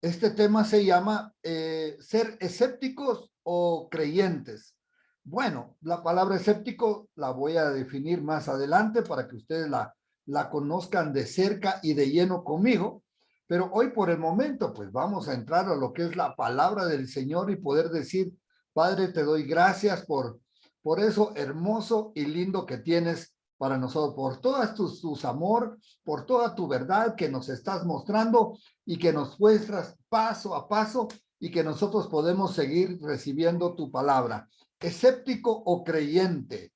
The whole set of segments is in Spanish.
Este tema se llama ser escépticos o creyentes. Bueno, la palabra escéptico la voy a definir más adelante para que ustedes la conozcan de cerca y de lleno conmigo. Pero hoy por el momento, pues vamos a entrar a lo que es la palabra del Señor y poder decir, Padre, te doy gracias por eso hermoso y lindo que tienes para nosotros, por todas tus amor, por toda tu verdad que nos estás mostrando y que nos muestras paso a paso y que nosotros podemos seguir recibiendo tu palabra. Escéptico o creyente.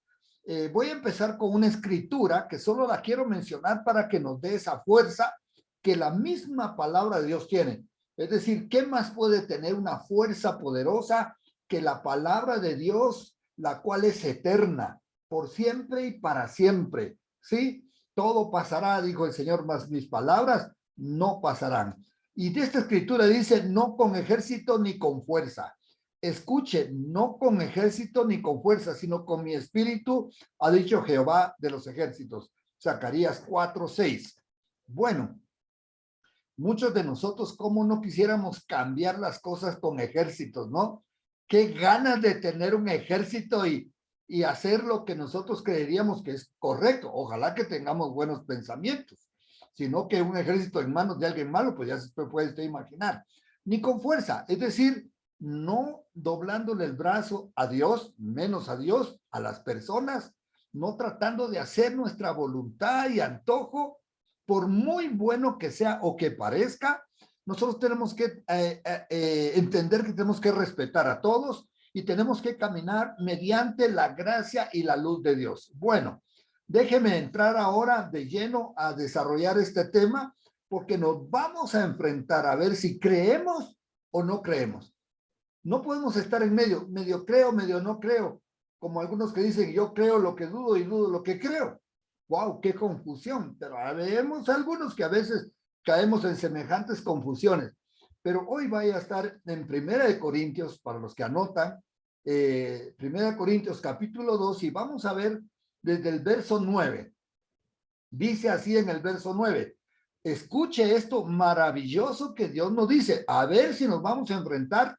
Voy a empezar con una escritura que solo la quiero mencionar para que nos dé esa fuerza que la misma palabra de Dios tiene. Es decir, ¿qué más puede tener una fuerza poderosa que la palabra de Dios, la cual es eterna, por siempre y para siempre? ¿Sí? Todo pasará, dijo el Señor, mas mis palabras no pasarán. Y de esta escritura dice, no con ejército ni con fuerza. Escuche, no con ejército ni con fuerza, sino con mi espíritu, ha dicho Jehová de los ejércitos. Zacarías 4:6. Bueno, muchos de nosotros, ¿cómo no quisiéramos cambiar las cosas con ejércitos, no? Qué ganas de tener un ejército y hacer lo que nosotros creeríamos que es correcto. Ojalá que tengamos buenos pensamientos, sino que un ejército en manos de alguien malo, pues ya se puede usted imaginar. Ni con fuerza, es decir, no doblándole el brazo a Dios, menos a Dios, a las personas, no tratando de hacer nuestra voluntad y antojo, por muy bueno que sea o que parezca. Nosotros tenemos que entender que tenemos que respetar a todos y tenemos que caminar mediante la gracia y la luz de Dios. Bueno, déjeme entrar ahora de lleno a desarrollar este tema porque nos vamos a enfrentar a ver si creemos o no creemos. No podemos estar en medio creo, medio no creo, como algunos que dicen yo creo lo que dudo y dudo lo que creo. ¡Wow! ¡Qué confusión! Pero vemos algunos que a veces caemos en semejantes confusiones. Pero hoy vaya a estar en Primera de Corintios, para los que anotan, Primera de Corintios capítulo 2 y vamos a ver desde el verso 9. Dice así en el verso 9. Escuche esto maravilloso que Dios nos dice. A ver si nos vamos a enfrentar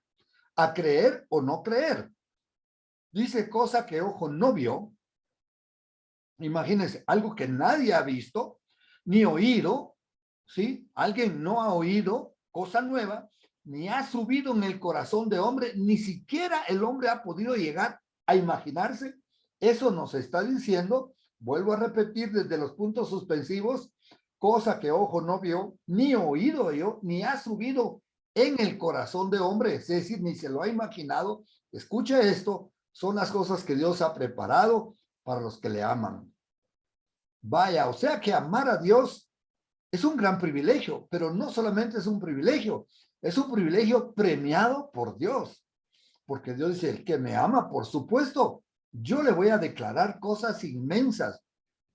a creer o no creer. Dice cosa que ojo no vio. Imagínense, algo que nadie ha visto, ni oído, ¿sí? Alguien no ha oído, cosa nueva, ni ha subido en el corazón de hombre, ni siquiera el hombre ha podido llegar a imaginarse. Eso nos está diciendo, vuelvo a repetir desde los puntos suspensivos, cosa que ojo no vio, ni oído yo, ni ha subido en el corazón de hombre, es decir, ni se lo ha imaginado. Escucha esto, son las cosas que Dios ha preparado para los que le aman. Vaya, o sea que amar a Dios es un gran privilegio, pero no solamente es un privilegio premiado por Dios, porque Dios dice, el que me ama, por supuesto, yo le voy a declarar cosas inmensas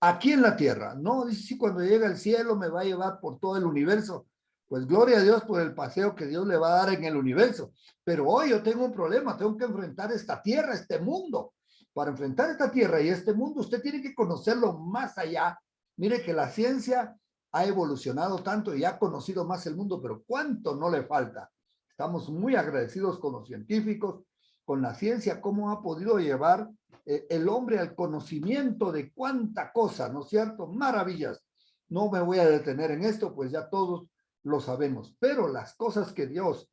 aquí en la tierra. No, dice, sí, cuando llegue al cielo me va a llevar por todo el universo. Pues gloria a Dios por el paseo que Dios le va a dar en el universo. Pero hoy yo tengo un problema, tengo que enfrentar esta tierra, este mundo. Para enfrentar esta tierra y este mundo, usted tiene que conocerlo más allá. Mire que la ciencia ha evolucionado tanto y ha conocido más el mundo, pero ¿cuánto no le falta? Estamos muy agradecidos con los científicos, con la ciencia, cómo ha podido llevar el hombre al conocimiento de cuánta cosa, ¿no es cierto? Maravillas. No me voy a detener en esto, pues ya todos lo sabemos, pero las cosas que Dios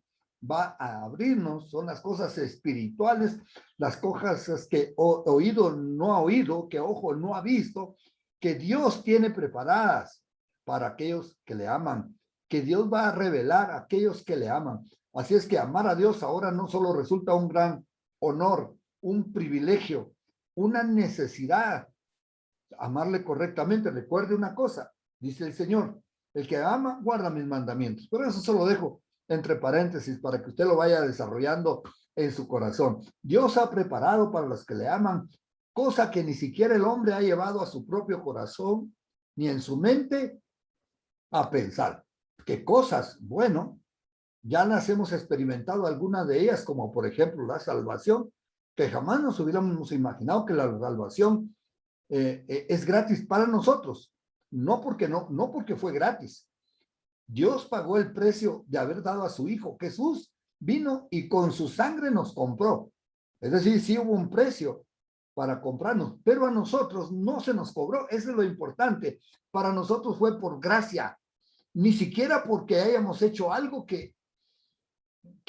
va a abrirnos son las cosas espirituales, las cosas que oído no ha oído, que ojo no ha visto, que Dios tiene preparadas para aquellos que le aman, que Dios va a revelar a aquellos que le aman. Así es que amar a Dios ahora no solo resulta un gran honor, un privilegio, una necesidad, amarle correctamente. Recuerde una cosa, dice el Señor, el que ama guarda mis mandamientos. Pero eso se lo dejo entre paréntesis para que usted lo vaya desarrollando en su corazón. Dios ha preparado para los que le aman cosa que ni siquiera el hombre ha llevado a su propio corazón ni en su mente a pensar. ¿Qué cosas? Bueno, ya las hemos experimentado algunas de ellas, como por ejemplo la salvación, que jamás nos hubiéramos imaginado que la salvación es gratis para nosotros. No porque fue gratis, Dios pagó el precio de haber dado a su Hijo. Jesús vino y con su sangre nos compró. Es decir, sí hubo un precio para comprarnos, pero a nosotros no se nos cobró. Eso es lo importante. Para nosotros fue por gracia, ni siquiera porque hayamos hecho algo que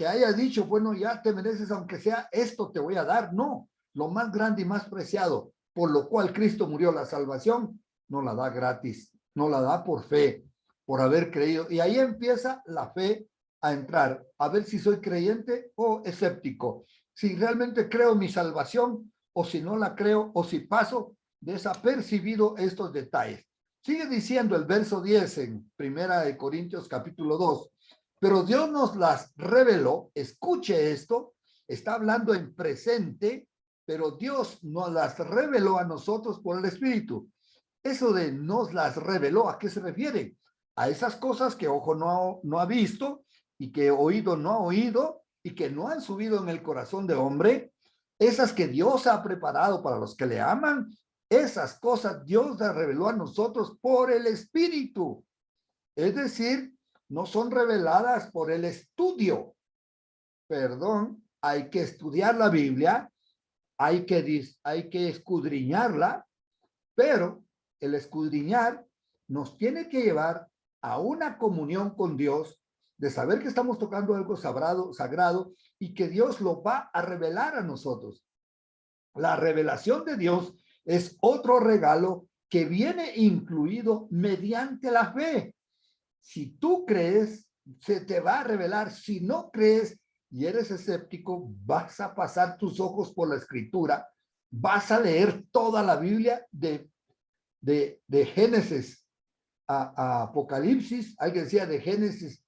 haya dicho, bueno, ya te mereces, aunque sea esto te voy a dar. No, lo más grande y más preciado, por lo cual Cristo murió, la salvación, no la da gratis, no la da por fe, por haber creído. Y ahí empieza la fe a entrar, a ver si soy creyente o escéptico, si realmente creo mi salvación o si no la creo o si paso desapercibido estos detalles. Sigue diciendo el verso 10 en Primera de Corintios capítulo 2. Pero Dios nos las reveló, escuche esto, está hablando en presente, pero Dios nos las reveló a nosotros por el Espíritu. Eso de nos las reveló, ¿a qué se refiere? A esas cosas que ojo no ha visto y que oído no ha oído y que no han subido en el corazón de hombre, esas que Dios ha preparado para los que le aman, esas cosas Dios las reveló a nosotros por el Espíritu. Es decir, no son reveladas por el estudio. Perdón, hay que estudiar la Biblia, hay que escudriñarla, pero el escudriñar nos tiene que llevar a una comunión con Dios, de saber que estamos tocando algo sagrado y que Dios lo va a revelar a nosotros. La revelación de Dios es otro regalo que viene incluido mediante la fe. Si tú crees, se te va a revelar. Si no crees y eres escéptico, vas a pasar tus ojos por la escritura, vas a leer toda la Biblia de Génesis a Apocalipsis. Alguien decía de Génesis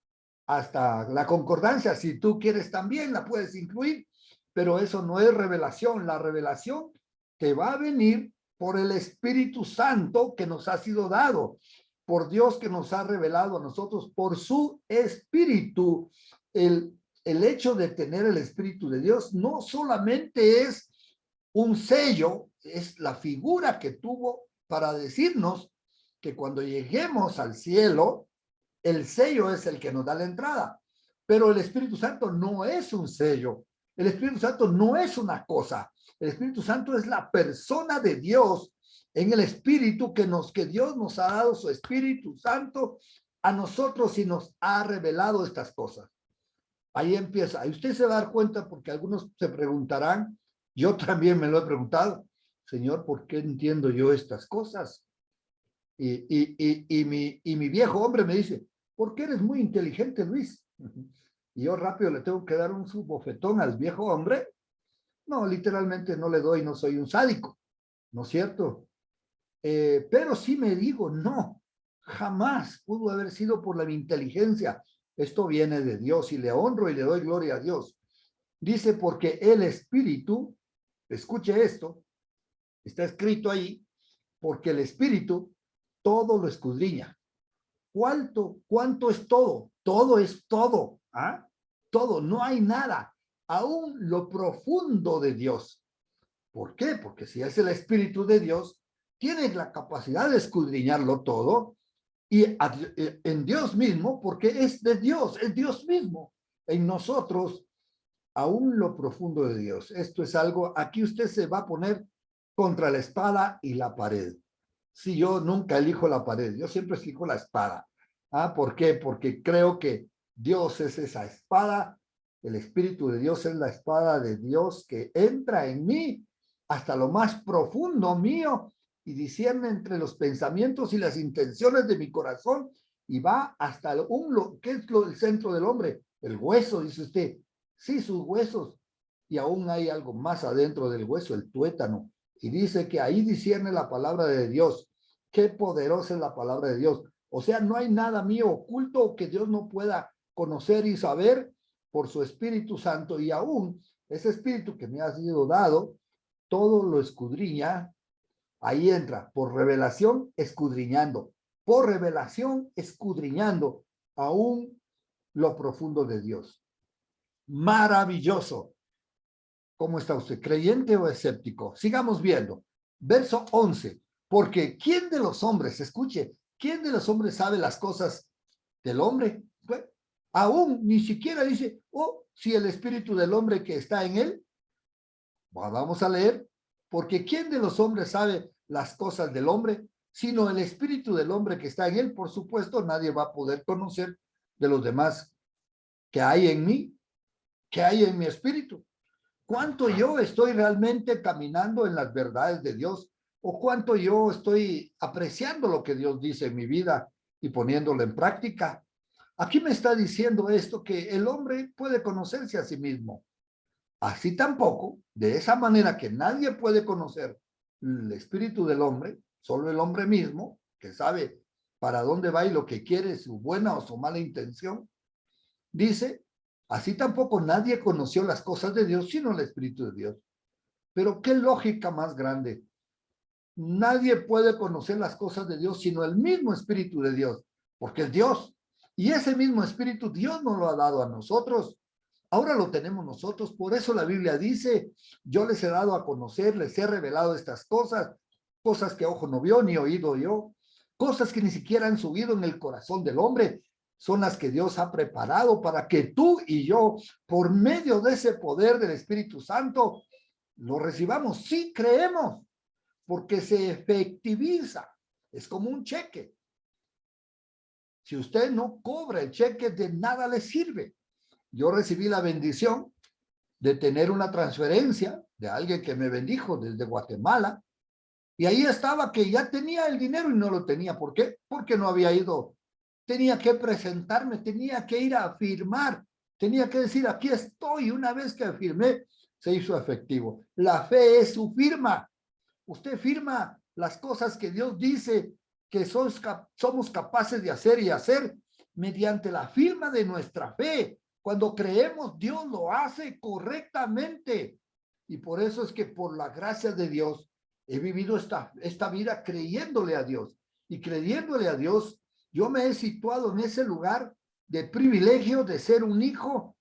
hasta la concordancia. Si tú quieres también la puedes incluir, pero eso no es revelación. La revelación te va a venir por el Espíritu Santo que nos ha sido dado, por Dios que nos ha revelado a nosotros, por su Espíritu. El hecho de tener el Espíritu de Dios no solamente es un sello, es la figura que tuvo para decirnos que cuando lleguemos al cielo, el sello es el que nos da la entrada. Pero el Espíritu Santo no es un sello. El Espíritu Santo no es una cosa. El Espíritu Santo es la persona de Dios en el Espíritu que Dios nos ha dado su Espíritu Santo a nosotros y nos ha revelado estas cosas. Ahí empieza. Ahí usted se va a dar cuenta porque algunos se preguntarán, yo también me lo he preguntado, Señor, ¿por qué entiendo yo estas cosas? Y mi viejo hombre me dice, ¿por qué eres muy inteligente, Luis? Y yo rápido le tengo que dar un subbofetón al viejo hombre. No, literalmente no le doy, no soy un sádico, ¿no es cierto? Pero sí me digo, no, jamás pudo haber sido por la inteligencia. Esto viene de Dios y le honro y le doy gloria a Dios. Dice, porque el Espíritu, escuche esto, está escrito ahí, porque el Espíritu todo lo escudriña. ¿Cuánto es todo? Todo es todo. ¿Ah? Todo, no hay nada. Aún lo profundo de Dios. ¿Por qué? Porque si es el Espíritu de Dios, tiene la capacidad de escudriñarlo todo y en Dios mismo, porque es de Dios, es Dios mismo. En nosotros, aún lo profundo de Dios. Esto es algo, aquí usted se va a poner contra la espada y la pared. Si yo nunca elijo la pared, yo siempre elijo la espada. ¿Por qué? Porque creo que Dios es esa espada, el Espíritu de Dios es la espada de Dios que entra en mí hasta lo más profundo mío y discierne entre los pensamientos y las intenciones de mi corazón y va hasta ¿qué es el centro del hombre? El hueso, dice usted. Sí, sus huesos. Y aún hay algo más adentro del hueso, el tuétano. Y dice que ahí discierne la palabra de Dios. Qué poderosa es la palabra de Dios. O sea, no hay nada mío oculto que Dios no pueda conocer y saber por su Espíritu Santo. Y aún ese Espíritu que me ha sido dado, todo lo escudriña. Ahí entra, por revelación, escudriñando. Por revelación, escudriñando aún lo profundo de Dios. Maravilloso. ¿Cómo está usted? ¿Creyente o escéptico? Sigamos viendo. Verso 11. Porque ¿quién de los hombres, escuche, quién de los hombres sabe las cosas del hombre. Pues, aún ni siquiera dice, oh, si el espíritu del hombre que está en él. Vamos a leer, porque ¿quién de los hombres sabe las cosas del hombre? Sino el espíritu del hombre que está en él. Por supuesto, nadie va a poder conocer de los demás que hay en mí, que hay en mi espíritu. ¿Cuánto yo estoy realmente caminando en las verdades de Dios? ¿O cuánto yo estoy apreciando lo que Dios dice en mi vida y poniéndolo en práctica? Aquí me está diciendo esto, que el hombre puede conocerse a sí mismo. Así tampoco, de esa manera que nadie puede conocer el espíritu del hombre, solo el hombre mismo, que sabe para dónde va y lo que quiere, su buena o su mala intención, dice, así tampoco nadie conoció las cosas de Dios, sino el espíritu de Dios. Pero qué lógica más grande. Nadie puede conocer las cosas de Dios, sino el mismo espíritu de Dios, porque es Dios. Y ese mismo espíritu Dios nos lo ha dado a nosotros. Ahora lo tenemos nosotros, por eso la Biblia dice, yo les he dado a conocer, les he revelado estas cosas, cosas que ojo no vio ni oído yo, cosas que ni siquiera han subido en el corazón del hombre, son las que Dios ha preparado para que tú y yo, por medio de ese poder del Espíritu Santo, lo recibamos. Sí creemos, porque se efectiviza, es como un cheque. Si usted no cobra el cheque, de nada le sirve. Yo recibí la bendición de tener una transferencia de alguien que me bendijo desde Guatemala, y ahí estaba que ya tenía el dinero y no lo tenía. ¿Por qué? Porque no había ido. Tenía que presentarme, tenía que ir a firmar, tenía que decir, aquí estoy. Una vez que firmé, se hizo efectivo. La fe es su firma. Usted firma las cosas que Dios dice que somos capaces de hacer y hacer mediante la firma de nuestra fe. Cuando creemos, Dios lo hace correctamente. Y por eso es que por la gracia de Dios he vivido esta vida creyéndole a Dios. Y creyéndole a Dios, yo me he situado en ese lugar de privilegio de ser un hijo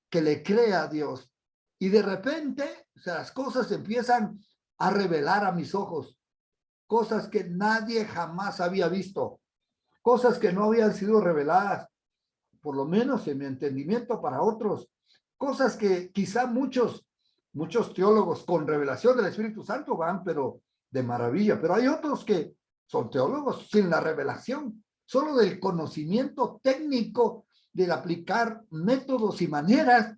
que le cree a Dios. Y de repente, o sea, las cosas empiezan a revelar a mis ojos. Cosas que nadie jamás había visto. Cosas que no habían sido reveladas, por lo menos en mi entendimiento para otros. Cosas que quizá muchos teólogos con revelación del Espíritu Santo van, pero de maravilla. Pero hay otros que son teólogos sin la revelación, solo del conocimiento técnico, del aplicar métodos y maneras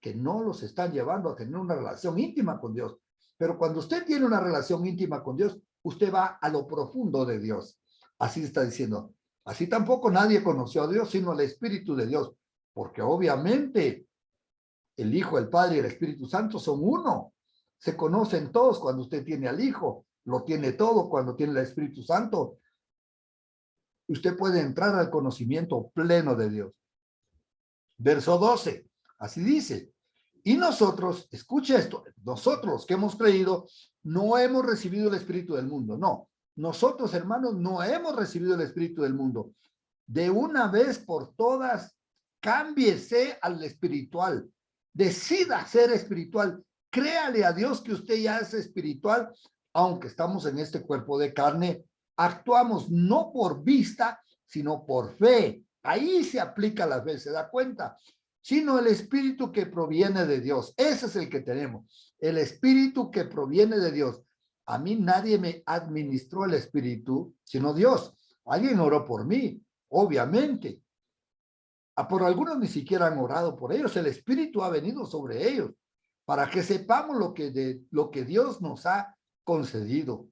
que no los están llevando a tener una relación íntima con Dios. Pero cuando usted tiene una relación íntima con Dios, usted va a lo profundo de Dios. Así está diciendo. Así tampoco nadie conoció a Dios, sino el Espíritu de Dios. Porque obviamente el Hijo, el Padre y el Espíritu Santo son uno. Se conocen todos cuando usted tiene al Hijo. Lo tiene todo cuando tiene el Espíritu Santo. Usted puede entrar al conocimiento pleno de Dios. Verso 12. Así dice. Y nosotros, escuche esto, nosotros que hemos creído, no hemos recibido el Espíritu del mundo. No, nosotros, hermanos, no hemos recibido el Espíritu del mundo. De una vez por todas, cámbiese al espiritual. Decida ser espiritual. Créale a Dios que usted ya es espiritual, aunque estamos en este cuerpo de carne. Actuamos no por vista, sino por fe. Ahí se aplica la fe, ¿se da cuenta? Sino el espíritu que proviene de Dios. Ese es el que tenemos. El espíritu que proviene de Dios. A mí nadie me administró el espíritu, sino Dios. Alguien oró por mí, obviamente. Por algunos ni siquiera han orado por ellos. El espíritu ha venido sobre ellos para que sepamos lo que Dios nos ha concedido.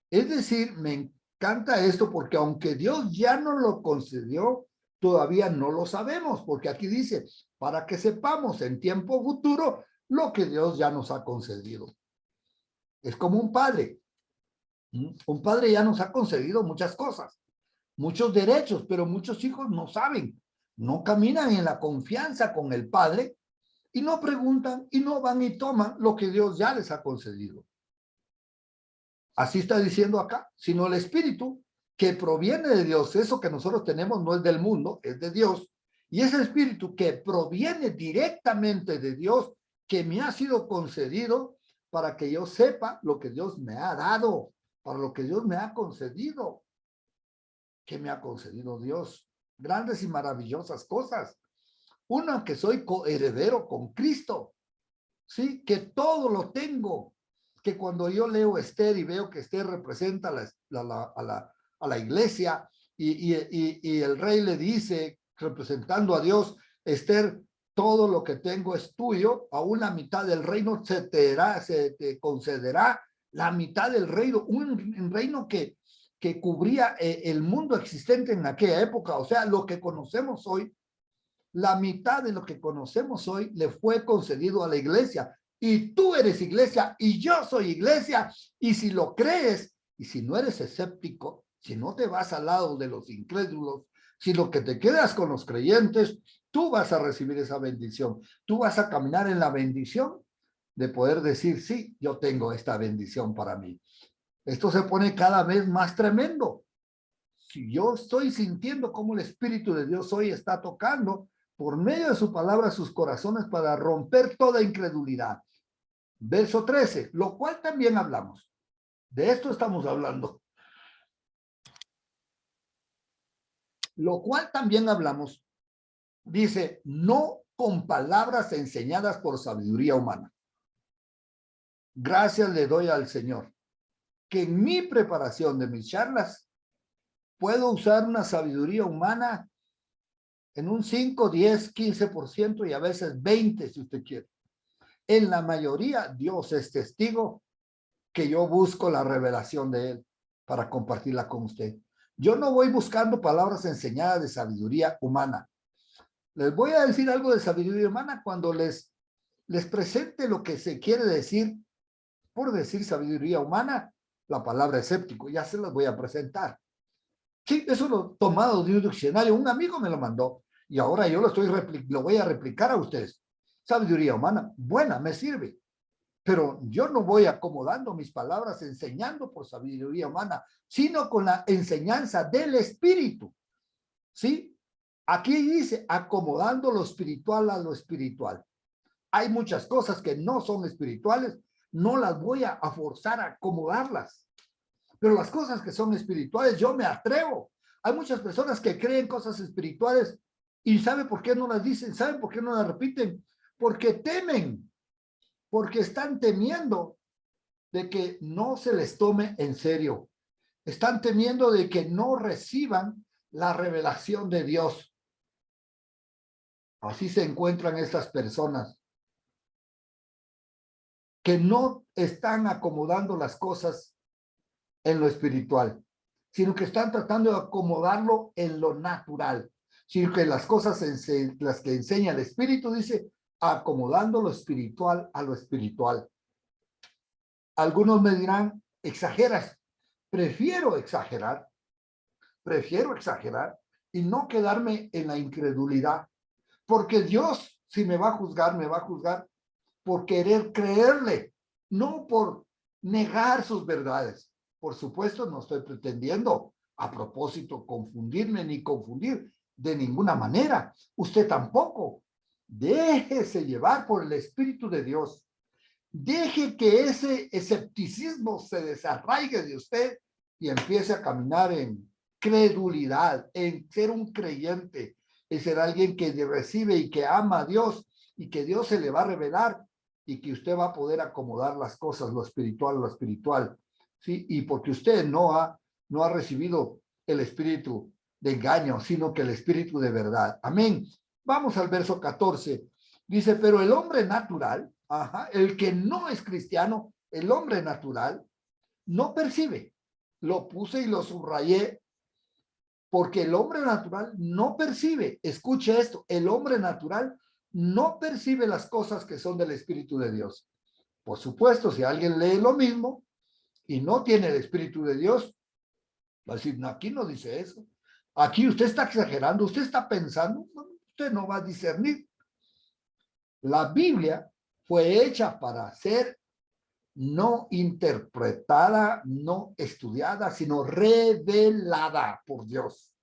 Es decir, me encanta esto porque aunque Dios ya nos lo concedió, todavía no lo sabemos, porque aquí dice, para que sepamos en tiempo futuro lo que Dios ya nos ha concedido. Es como un padre. Un padre ya nos ha concedido muchas cosas, muchos derechos, pero muchos hijos no saben, no caminan en la confianza con el padre y no preguntan y no van y toman lo que Dios ya les ha concedido. Así está diciendo acá, sino el espíritu que proviene de Dios. Eso que nosotros tenemos no es del mundo, es de Dios. Y ese espíritu que proviene directamente de Dios, que me ha sido concedido para que yo sepa lo que Dios me ha dado, para lo que Dios me ha concedido. ¿Qué me ha concedido Dios? grandes y maravillosas cosas. Una, que soy coheredero con Cristo, ¿sí? Que todo lo tengo, que cuando yo leo Esther y veo que Esther representa a la iglesia y el rey le dice, representando a Dios, Esther, todo lo que tengo es tuyo, aún la mitad del reino se te concederá la mitad del reino, un reino que cubría el mundo existente en aquella época, o sea, lo que conocemos hoy, la mitad de lo que conocemos hoy le fue concedido a la iglesia. Y tú eres iglesia y yo soy iglesia. Y si lo crees, y si no eres escéptico, si no te vas al lado de los incrédulos, si lo que te quedas con los creyentes, tú vas a recibir esa bendición. Tú vas a caminar en la bendición de poder decir, sí, yo tengo esta bendición para mí. Esto se pone cada vez más tremendo. Si yo estoy sintiendo cómo el Espíritu de Dios hoy está tocando por medio de su palabra sus corazones para romper toda incredulidad. Verso 13, lo cual también hablamos. De esto estamos hablando. Lo cual también hablamos, dice, no con palabras enseñadas por sabiduría humana. Gracias le doy al Señor, que en mi preparación de mis charlas puedo usar una sabiduría humana en un 5, 10, 15% y a veces 20 si usted quiere. En la mayoría, Dios es testigo que yo busco la revelación de Él para compartirla con usted. Yo no voy buscando palabras enseñadas de sabiduría humana. Les voy a decir algo de sabiduría humana cuando les presente lo que se quiere decir por decir sabiduría humana, la palabra escéptico. Ya se las voy a presentar. Sí, eso lo he tomado de un diccionario. Un amigo me lo mandó y ahora yo lo voy a replicar a ustedes. Sabiduría humana, buena, me sirve. Pero yo no voy acomodando mis palabras enseñando por sabiduría humana, sino con la enseñanza del Espíritu. ¿Sí? Aquí dice acomodando lo espiritual a lo espiritual. Hay muchas cosas que no son espirituales, no las voy a forzar a acomodarlas. Pero las cosas que son espirituales, yo me atrevo. Hay muchas personas que creen cosas espirituales y ¿saben por qué no las dicen? ¿Saben por qué no las repiten? Porque temen, porque están temiendo de que no se les tome en serio. Están temiendo de que no reciban la revelación de Dios. Así se encuentran estas personas que no están acomodando las cosas en lo espiritual, sino que están tratando de acomodarlo en lo natural, sino que las cosas, las que enseña el Espíritu, dice, acomodando lo espiritual a lo espiritual. Algunos me dirán, exageras. Prefiero exagerar y no quedarme en la incredulidad, porque Dios, si me va a juzgar, me va a juzgar por querer creerle, no por negar sus verdades. Por supuesto, no estoy pretendiendo a propósito confundirme ni confundir de ninguna manera. Usted tampoco. Déjese llevar por el Espíritu de Dios. Deje que ese escepticismo se desarraigue de usted y empiece a caminar en credulidad, en ser un creyente, en ser alguien que recibe y que ama a Dios y que Dios se le va a revelar y que usted va a poder acomodar las cosas, lo espiritual, ¿sí? Y porque usted no ha recibido el espíritu de engaño, sino que el espíritu de verdad. Amén. Vamos al verso 14. Dice, pero el hombre natural, el que no es cristiano, el hombre natural, no percibe. Lo puse y lo subrayé, porque el hombre natural no percibe. Escuche esto, el hombre natural no percibe las cosas que son del Espíritu de Dios. Por supuesto, si alguien lee lo mismo y no tiene el Espíritu de Dios, va a decir, no, aquí no dice eso. Aquí usted está exagerando, usted está pensando, usted no va a discernir. La Biblia fue hecha para ser no interpretada, no estudiada, sino revelada por Dios.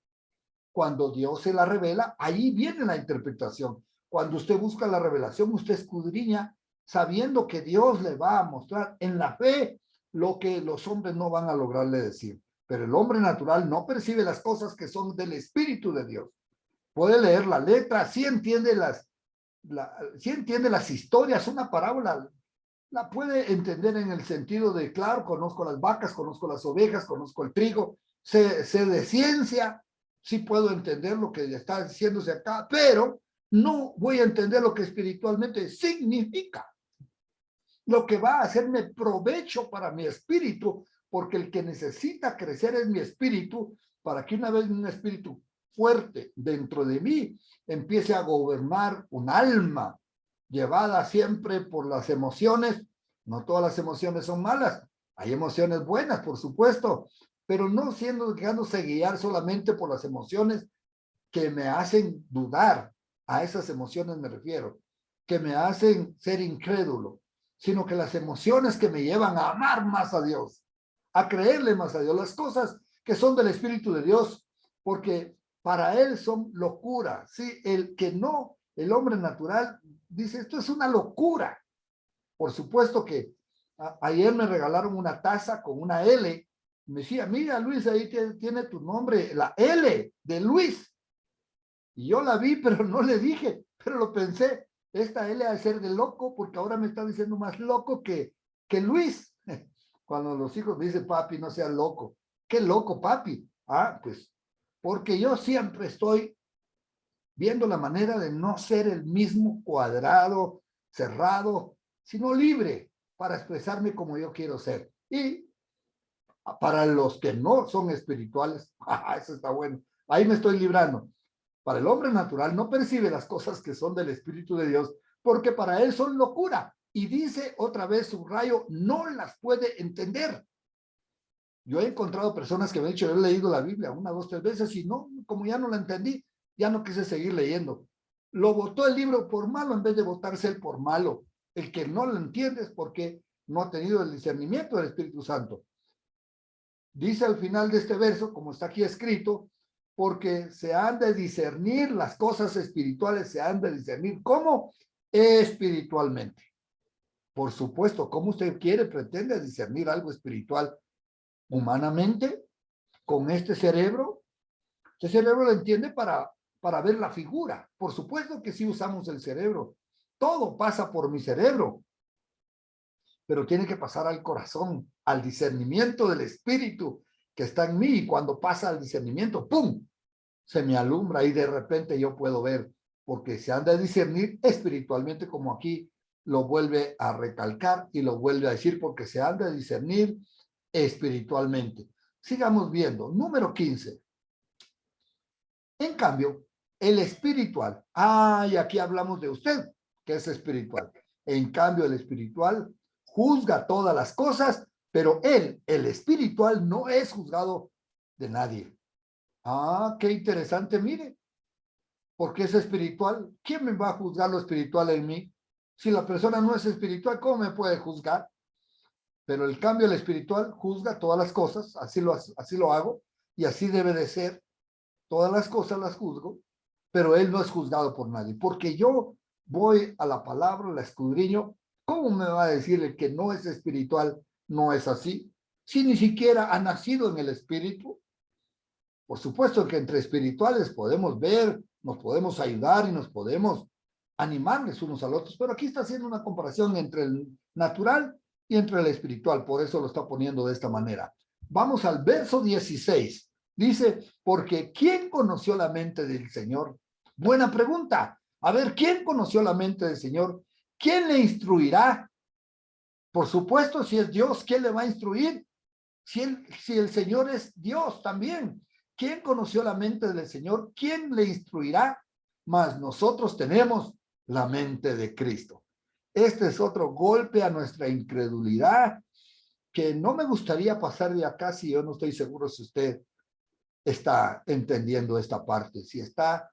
Cuando Dios se la revela, ahí viene la interpretación. Cuando usted busca la revelación, usted escudriña sabiendo que Dios le va a mostrar en la fe lo que los hombres no van a lograrle decir. Pero el hombre natural no percibe las cosas que son del Espíritu de Dios. puede leer la letra, sí entiende sí entiende las historias, una parábola la puede entender en el sentido de, claro, conozco las vacas, conozco las ovejas, conozco el trigo, sé de ciencia, sí puedo entender lo que está diciéndose acá, pero no voy a entender lo que espiritualmente significa, lo que va a hacerme provecho para mi espíritu, porque el que necesita crecer es mi espíritu, para que una vez un espíritu fuerte dentro de mí empiece a gobernar un alma llevada siempre por las emociones. No todas las emociones son malas, hay emociones buenas, por supuesto, pero no dejándose guiar solamente por las emociones que me hacen dudar. A esas emociones me refiero, que me hacen ser incrédulo, sino que las emociones que me llevan a amar más a Dios, a creerle más a Dios, las cosas que son del Espíritu de Dios, porque para él son locura, ¿sí? El que no, el hombre natural dice, esto es una locura. Por supuesto que ayer me regalaron una taza con una L, me decía, mira Luis, ahí tiene tu nombre, la L de Luis. Y yo la vi, pero no le dije, pero lo pensé, esta L ha de ser de loco, porque ahora me está diciendo más loco que Luis. Cuando los hijos me dicen, papi, no seas loco. ¿Qué loco, papi? Ah, pues, porque yo siempre estoy viendo la manera de no ser el mismo cuadrado, cerrado, sino libre para expresarme como yo quiero ser. Y para los que no son espirituales, eso está bueno, ahí me estoy librando. Para el hombre natural no percibe las cosas que son del Espíritu de Dios, porque para él son locura. Y dice otra vez, subrayo, no las puede entender. Yo he encontrado personas que me han dicho, he leído la Biblia una, dos, tres veces y no, como ya no la entendí, ya no quise seguir leyendo. Lo votó el libro por malo en vez de votarse él por malo. El que no lo entiende es porque no ha tenido el discernimiento del Espíritu Santo. Dice al final de este verso, como está aquí escrito, porque se han de discernir las cosas espirituales, se han de discernir ¿cómo? Espiritualmente. Por supuesto, ¿cómo usted pretende discernir algo espiritual? Humanamente, con este cerebro. Este cerebro lo entiende para ver la figura. Por supuesto que sí usamos el cerebro. Todo pasa por mi cerebro, pero tiene que pasar al corazón, al discernimiento del espíritu que está en mí. Y cuando pasa al discernimiento, ¡pum!, se me alumbra y de repente yo puedo ver, porque se han de discernir espiritualmente, como aquí lo vuelve a recalcar y lo vuelve a decir, porque se han de discernir espiritualmente. Sigamos viendo. Número 15. En cambio, el espiritual. Y aquí hablamos de usted, que es espiritual. En cambio, el espiritual juzga todas las cosas, pero él, el espiritual, no es juzgado de nadie. Qué interesante, mire. Porque es espiritual. ¿Quién me va a juzgar lo espiritual en mí? Si la persona no es espiritual, ¿cómo me puede juzgar? Pero el cambio, el espiritual juzga todas las cosas, así lo hago, y así debe de ser. Todas las cosas las juzgo, pero él no es juzgado por nadie, porque yo voy a la palabra, la escudriño. ¿Cómo me va a decir el que no es espiritual no es así? Si ni siquiera ha nacido en el espíritu. Por supuesto que entre espirituales podemos ver, nos podemos ayudar y nos podemos animarles unos a los otros, pero aquí está haciendo una comparación entre el natural y entre el espiritual, por eso lo está poniendo de esta manera. Vamos al verso 16. Dice, porque ¿quién conoció la mente del Señor? Buena pregunta. A ver, ¿quién conoció la mente del Señor? ¿Quién le instruirá? Por supuesto, si es Dios, ¿quién le va a instruir? Si el Señor es Dios también. ¿Quién conoció la mente del Señor? ¿Quién le instruirá? Mas nosotros tenemos la mente de Cristo. Este es otro golpe a nuestra incredulidad que no me gustaría pasar de acá si yo no estoy seguro si usted está entendiendo esta parte, si está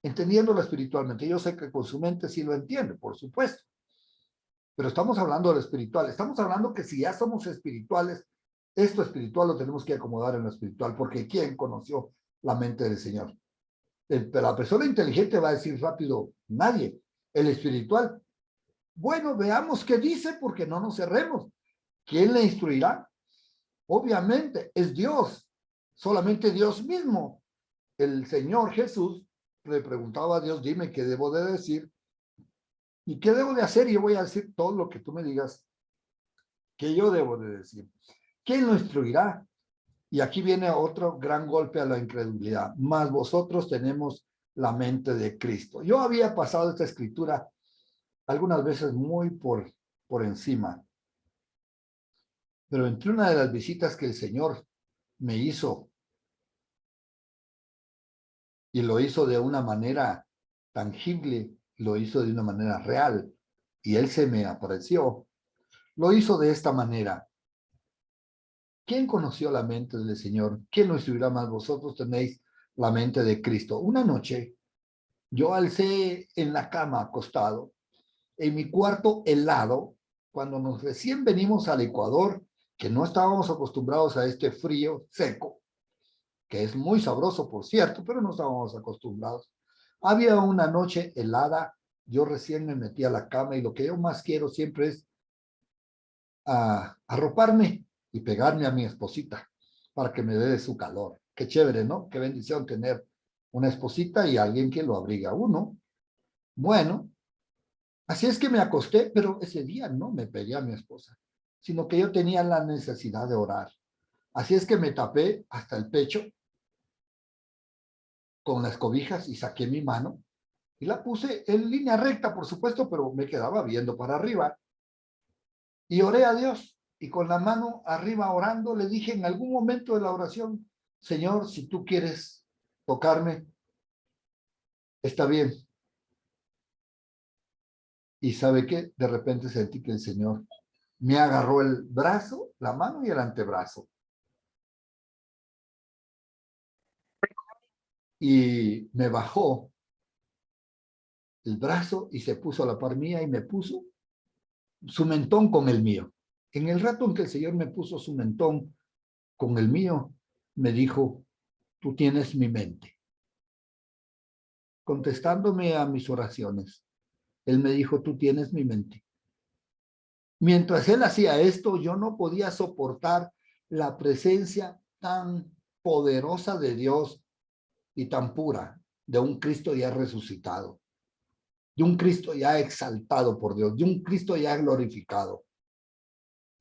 entendiéndolo espiritualmente. Yo sé que con su mente sí lo entiende, por supuesto. Pero estamos hablando de lo espiritual. Estamos hablando que si ya somos espirituales, esto espiritual lo tenemos que acomodar en lo espiritual, porque ¿quién conoció la mente del Señor? La persona inteligente va a decir rápido, nadie. El espiritual, bueno, veamos qué dice, porque no nos cerremos. ¿Quién le instruirá? Obviamente es Dios, solamente Dios mismo, el Señor Jesús, le preguntaba a Dios, dime qué debo de decir y qué debo de hacer. Y yo voy a decir todo lo que tú me digas que yo debo de decir. ¿Quién lo instruirá? Y aquí viene otro gran golpe a la incredulidad. Más vosotros tenemos la mente de Cristo. Yo había pasado esta escritura algunas veces muy por encima, pero entre una de las visitas que el Señor me hizo, y lo hizo de una manera tangible, lo hizo de una manera real, y Él se me apareció, lo hizo de esta manera. ¿Quién conoció la mente del Señor? ¿Quién lo instruirá más? Vosotros tenéis la mente de Cristo. Una noche, yo alcé en la cama acostado, en mi cuarto helado, cuando nos recién venimos al Ecuador, que no estábamos acostumbrados a este frío seco, que es muy sabroso, por cierto, pero no estábamos acostumbrados. Había una noche helada, yo recién me metí a la cama y lo que yo más quiero siempre es arroparme y pegarme a mi esposita para que me dé su calor. Qué chévere, ¿no? Qué bendición tener una esposita y alguien que lo abriga a uno. Bueno, así es que me acosté, pero ese día no me pegué a mi esposa, sino que yo tenía la necesidad de orar. Así es que me tapé hasta el pecho con las cobijas y saqué mi mano y la puse en línea recta, por supuesto, pero me quedaba viendo para arriba. Y oré a Dios y con la mano arriba orando le dije en algún momento de la oración, Señor, si tú quieres tocarme, está bien. Y ¿sabe qué? De repente sentí que el Señor me agarró el brazo, la mano y el antebrazo. Y me bajó el brazo y se puso a la par mía y me puso su mentón con el mío. En el rato en que el Señor me puso su mentón con el mío, me dijo, tú tienes mi mente. Contestándome a mis oraciones, Él me dijo, tú tienes mi mente. Mientras Él hacía esto, yo no podía soportar la presencia tan poderosa de Dios y tan pura de un Cristo ya resucitado, de un Cristo ya exaltado por Dios, de un Cristo ya glorificado.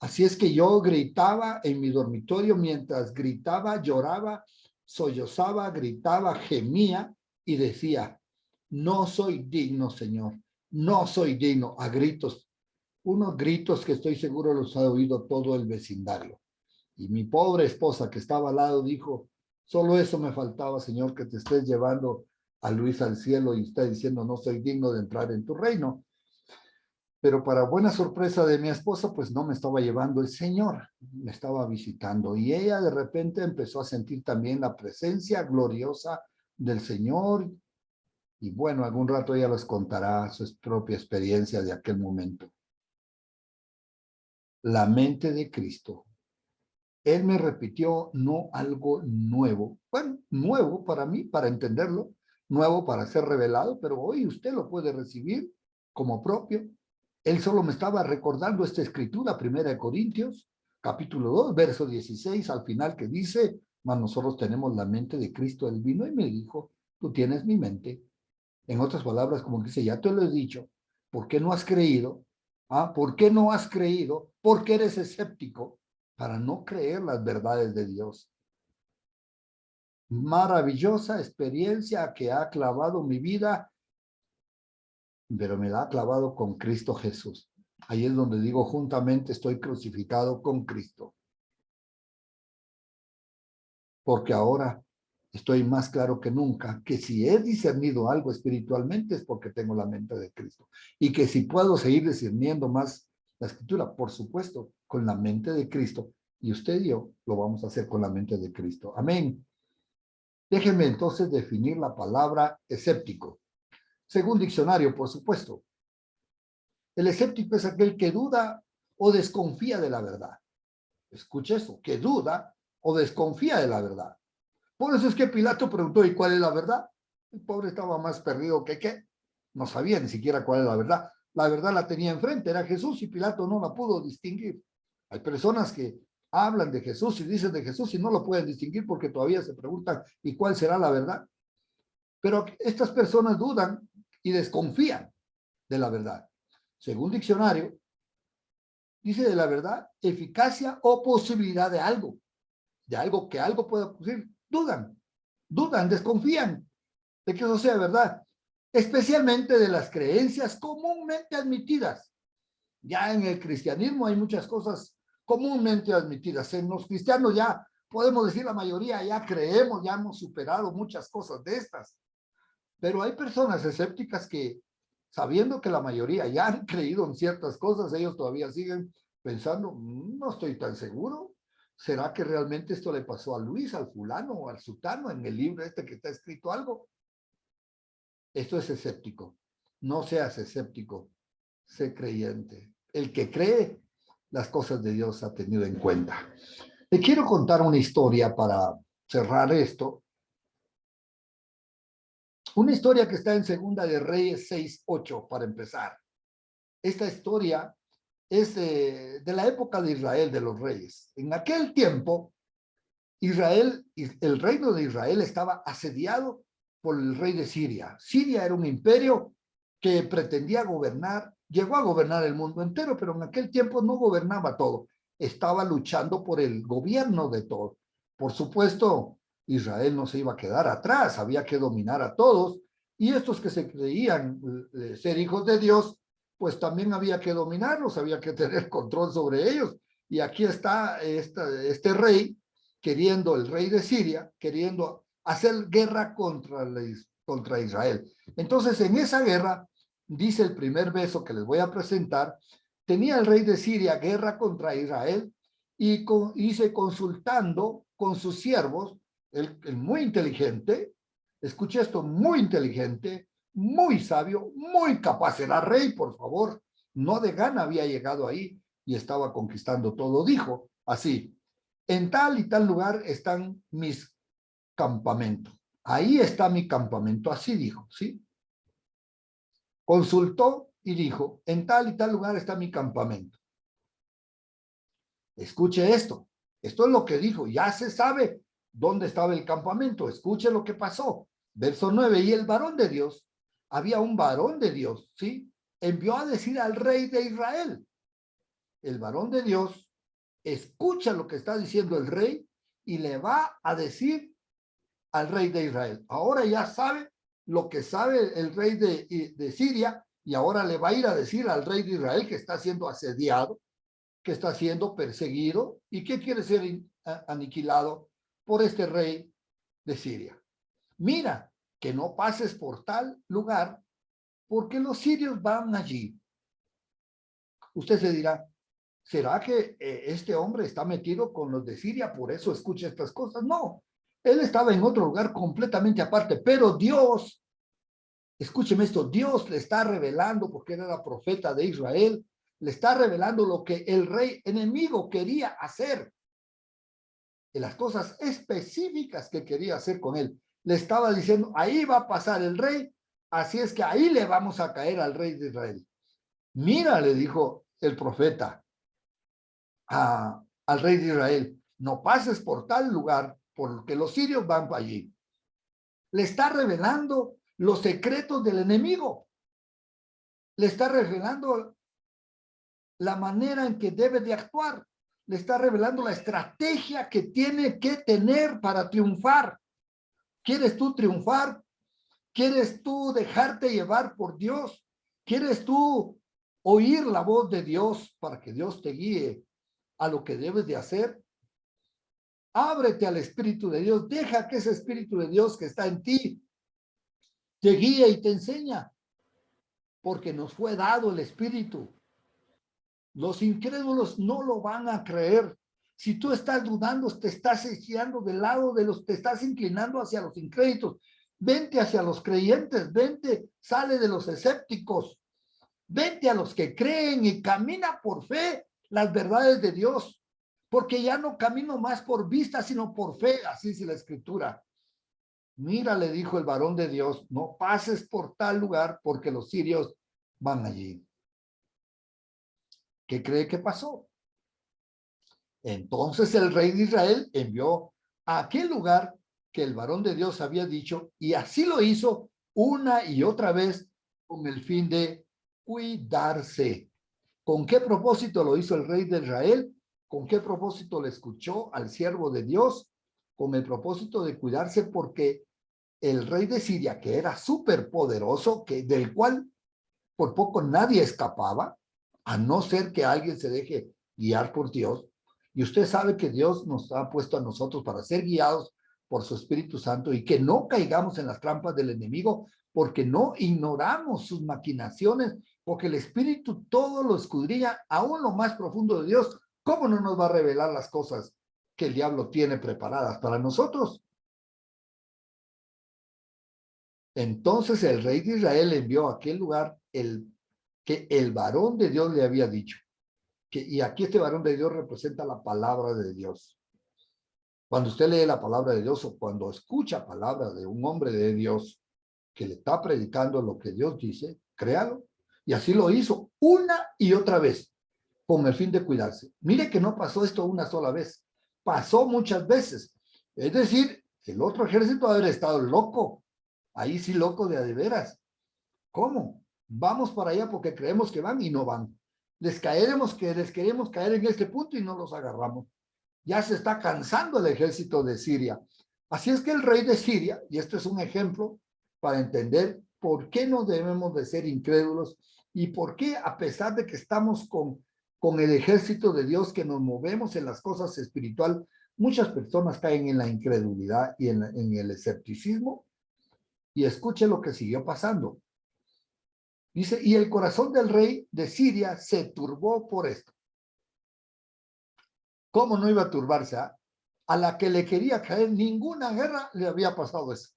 Así es que yo gritaba en mi dormitorio, mientras gritaba, lloraba, sollozaba, gritaba, gemía y decía, no soy digno, Señor, no soy digno, a gritos, unos gritos que estoy seguro los ha oído todo el vecindario. Y mi pobre esposa que estaba al lado dijo, solo eso me faltaba, Señor, que te estés llevando a Luis al cielo y está diciendo, no soy digno de entrar en tu reino. Pero para buena sorpresa de mi esposa, pues no me estaba llevando el Señor, me estaba visitando. Y ella de repente empezó a sentir también la presencia gloriosa del Señor. Y bueno, algún rato ella les contará su propia experiencia de aquel momento. La mente de Cristo. Él me repitió no algo nuevo. Bueno, nuevo para mí, para entenderlo, nuevo para ser revelado, pero hoy usted lo puede recibir como propio. Él solo me estaba recordando esta escritura, 1 Corintios, capítulo 2, verso 16, al final que dice, mas nosotros tenemos la mente de Cristo. Él vino y me dijo, tú tienes mi mente. En otras palabras, como dice, ya te lo he dicho, ¿por qué no has creído? ¿Por qué no has creído? ¿Por qué eres escéptico? Para no creer las verdades de Dios. Maravillosa experiencia que ha clavado mi vida, pero me la ha clavado con Cristo Jesús. Ahí es donde digo, juntamente estoy crucificado con Cristo. Porque ahora estoy más claro que nunca que si he discernido algo espiritualmente es porque tengo la mente de Cristo. Y que si puedo seguir discerniendo más la escritura, por supuesto, con la mente de Cristo. Y usted y yo lo vamos a hacer con la mente de Cristo. Amén. Déjenme entonces definir la palabra escéptico. Según diccionario, por supuesto. El escéptico es aquel que duda o desconfía de la verdad. Escuche eso, que duda o desconfía de la verdad. Por eso es que Pilato preguntó, ¿y cuál es la verdad? El pobre estaba más perdido que qué. No sabía ni siquiera cuál es la verdad. La verdad la tenía enfrente, era Jesús y Pilato no la pudo distinguir. Hay personas que hablan de Jesús y dicen de Jesús y no lo pueden distinguir porque todavía se preguntan, ¿y cuál será la verdad? Pero estas personas dudan y desconfían de la verdad. Según diccionario, dice de la verdad, eficacia o posibilidad de algo que algo pueda ocurrir. Dudan, desconfían de que eso sea verdad, especialmente de las creencias comúnmente admitidas. Ya en el cristianismo hay muchas cosas comúnmente admitidas. En los cristianos ya podemos decir la mayoría ya creemos, ya hemos superado muchas cosas de estas. Pero hay personas escépticas que, sabiendo que la mayoría ya han creído en ciertas cosas, ellos todavía siguen pensando, no estoy tan seguro. ¿Será que realmente esto le pasó a Luis, al fulano o al sutano en el libro este que está escrito algo? Esto es escéptico. No seas escéptico, sé creyente. El que cree las cosas de Dios ha tenido en cuenta. Te quiero contar una historia para cerrar esto. Una historia que está en Segunda de Reyes 6:8 para empezar. Esta historia es de la época de Israel, de los reyes. En aquel tiempo, el reino de Israel estaba asediado por el rey de Siria. Siria era un imperio que pretendía gobernar, llegó a gobernar el mundo entero, pero en aquel tiempo no gobernaba todo. Estaba luchando por el gobierno de todo. Por supuesto, Israel no se iba a quedar atrás, había que dominar a todos, y estos que se creían ser hijos de Dios, pues también había que dominarlos, había que tener control sobre ellos. Y aquí está este rey, el rey de Siria, queriendo hacer guerra contra Israel. Entonces, en esa guerra, dice el primer verso que les voy a presentar, tenía el rey de Siria guerra contra Israel y se consultando con sus siervos, el muy inteligente, escuche esto, muy inteligente, muy sabio, muy capaz, era rey, por favor, no de gana había llegado ahí y estaba conquistando todo, dijo así: en tal y tal lugar están mis campamentos. Ahí está mi campamento, así dijo, ¿sí? Consultó y dijo, en tal y tal lugar está mi campamento. Escuche esto, esto es lo que dijo, ya se sabe dónde estaba el campamento, escuche lo que pasó. Verso 9, y el varón de Dios, había un varón de Dios, ¿sí? Envió a decir al rey de Israel. El varón de Dios escucha lo que está diciendo el rey y le va a decir al rey de Israel. Ahora ya sabe lo que sabe el rey de Siria y ahora le va a ir a decir al rey de Israel que está siendo asediado, que está siendo perseguido y que quiere ser aniquilado por este rey de Siria. Mira, que no pases por tal lugar porque los sirios van allí. Usted se dirá, ¿será que este hombre está metido con los de Siria, por eso escucha estas cosas? No, él estaba en otro lugar completamente aparte, pero Dios, escúcheme esto, Dios le está revelando, porque él era profeta de Israel, le está revelando lo que el rey enemigo quería hacer, y las cosas específicas que quería hacer con él. Le estaba diciendo, ahí va a pasar el rey, así es que ahí le vamos a caer al rey de Israel. Mira, le dijo el profeta al rey de Israel, no pases por tal lugar porque los sirios van para allí. Le está revelando los secretos del enemigo. Le está revelando la manera en que debe de actuar. Le está revelando la estrategia que tiene que tener para triunfar. ¿Quieres tú triunfar? ¿Quieres tú dejarte llevar por Dios? ¿Quieres tú oír la voz de Dios para que Dios te guíe a lo que debes de hacer? Ábrete al Espíritu de Dios, deja que ese Espíritu de Dios que está en ti te guíe y te enseña, porque nos fue dado el Espíritu. Los incrédulos no lo van a creer. Si tú estás dudando, te estás echando del lado de te estás inclinando hacia los incrédulos. Vente hacia los creyentes, vente, sale de los escépticos, vente a los que creen y camina por fe las verdades de Dios, porque ya no camino más por vista, sino por fe, así dice la Escritura. Mira, le dijo el varón de Dios, no pases por tal lugar porque los sirios van allí. ¿Qué cree que pasó? Entonces el rey de Israel envió a aquel lugar que el varón de Dios había dicho, y así lo hizo una y otra vez con el fin de cuidarse. ¿Con qué propósito lo hizo el rey de Israel? ¿Con qué propósito le escuchó al siervo de Dios? Con el propósito de cuidarse, porque el rey de Siria, que era súper poderoso, del cual por poco nadie escapaba, a no ser que alguien se deje guiar por Dios. Y usted sabe que Dios nos ha puesto a nosotros para ser guiados por su Espíritu Santo y que no caigamos en las trampas del enemigo, porque no ignoramos sus maquinaciones, porque el Espíritu todo lo escudriña, aún lo más profundo de Dios. ¿Cómo no nos va a revelar las cosas que el diablo tiene preparadas para nosotros? Entonces el rey de Israel envió a aquel lugar que el varón de Dios le había dicho. Y aquí este varón de Dios representa la palabra de Dios. Cuando usted lee la palabra de Dios o cuando escucha palabra de un hombre de Dios que le está predicando lo que Dios dice, créalo. Y así lo hizo una y otra vez con el fin de cuidarse. Mire que no pasó esto una sola vez, pasó muchas veces. Es decir, el otro ejército haber estado loco, ahí sí loco de veras. ¿Cómo? Vamos para allá porque creemos que van y no van. Les queremos caer en este punto y no los agarramos. Ya se está cansando el ejército de Siria. Así es que el rey de Siria, y esto es un ejemplo para entender por qué no debemos de ser incrédulos y por qué a pesar de que estamos con el ejército de Dios, que nos movemos en las cosas espirituales, muchas personas caen en la incredulidad y en el escepticismo. Y escuche lo que siguió pasando. Dice, y el corazón del rey de Siria se turbó por esto. ¿Cómo no iba a turbarse? A la que le quería caer ninguna guerra le había pasado eso.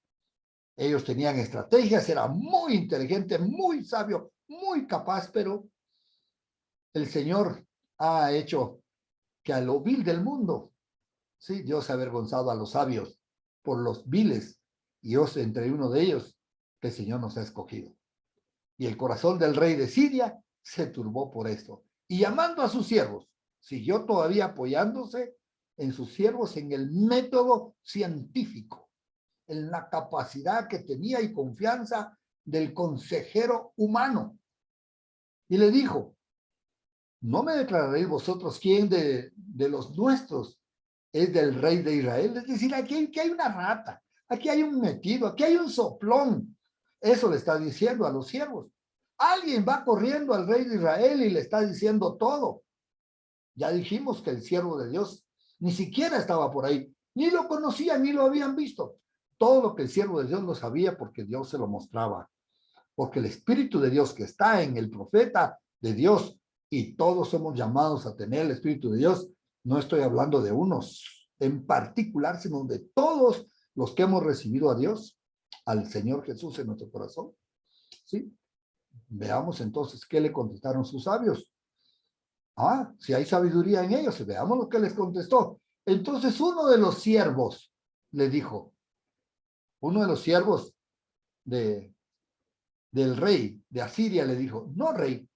Ellos tenían estrategias, era muy inteligente, muy sabio, muy capaz, pero el Señor ha hecho que a lo vil del mundo, sí, Dios ha avergonzado a los sabios por los viles, y yo entre uno de ellos, que el Señor nos ha escogido. Y el corazón del rey de Siria se turbó por esto. Y llamando a sus siervos, siguió todavía apoyándose en sus siervos en el método científico, en la capacidad que tenía y confianza del consejero humano. Y le dijo, no me declararéis vosotros quién de los nuestros es del rey de Israel. Es decir, aquí hay una rata, aquí hay un metido, aquí hay un soplón. Eso le está diciendo a los siervos. Alguien va corriendo al rey de Israel y le está diciendo todo. Ya dijimos que el siervo de Dios ni siquiera estaba por ahí, ni lo conocían, ni lo habían visto. Todo lo que el siervo de Dios lo sabía porque Dios se lo mostraba. Porque el Espíritu de Dios que está en el profeta de Dios, y todos somos llamados a tener el Espíritu de Dios, no estoy hablando de unos en particular, sino de todos los que hemos recibido a Dios, al Señor Jesús en nuestro corazón. ¿Sí? Veamos entonces qué le contestaron sus sabios. Si hay sabiduría en ellos, veamos lo que les contestó. Entonces uno de los siervos le dijo, uno de los siervos del rey de Asiria le dijo, no, rey,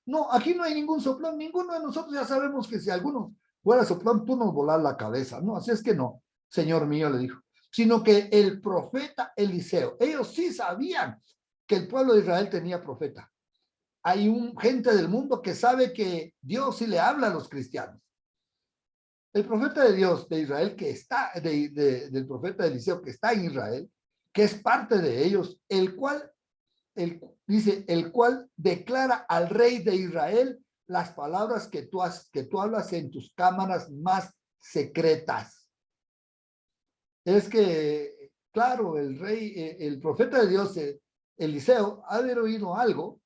no, aquí no hay ningún soplón, ninguno de nosotros ya sabemos que si alguno fuera soplón, tú nos volás la cabeza. No, así es que no, señor mío, le dijo, sino que el profeta Eliseo, ellos sí sabían que el pueblo de Israel tenía profeta. Hay gente del mundo que sabe que Dios sí le habla a los cristianos. El profeta de Dios de Israel que está, del profeta Eliseo que está en Israel, que es parte de ellos, el cual declara al rey de Israel las palabras que tú hablas en tus cámaras más secretas. Es que, claro, el profeta de Dios, Eliseo, ha haber oído algo,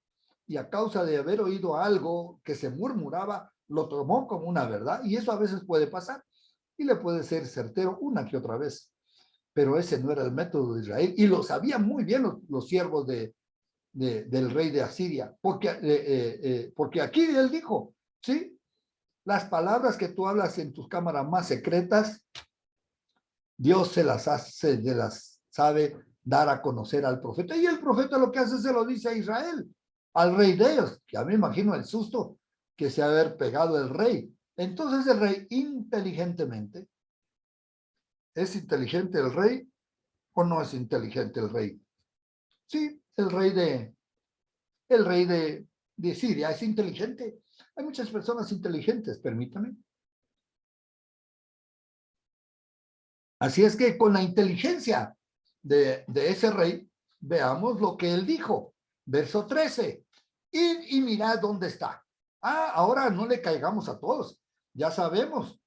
y a causa de haber oído algo que se murmuraba, lo tomó como una verdad, y eso a veces puede pasar, y le puede ser certero una que otra vez. Pero ese no era el método de Israel, y lo sabían muy bien los siervos del rey de Asiria, porque aquí él dijo, ¿sí? Las palabras que tú hablas en tus cámaras más secretas, Dios se las sabe dar a conocer al profeta, y el profeta lo que hace se lo dice a Israel, al rey de ellos, que a mí me imagino el susto que se ha haber pegado el rey. Entonces el rey inteligentemente, es inteligente el rey, o no es inteligente el rey? Sí, el rey de Siria es inteligente. Hay muchas personas inteligentes, permítame. Así es que con la inteligencia de ese rey, veamos lo que él dijo. Verso 13. Y mirad dónde está. Ahora no le caigamos a todos. Ya sabemos,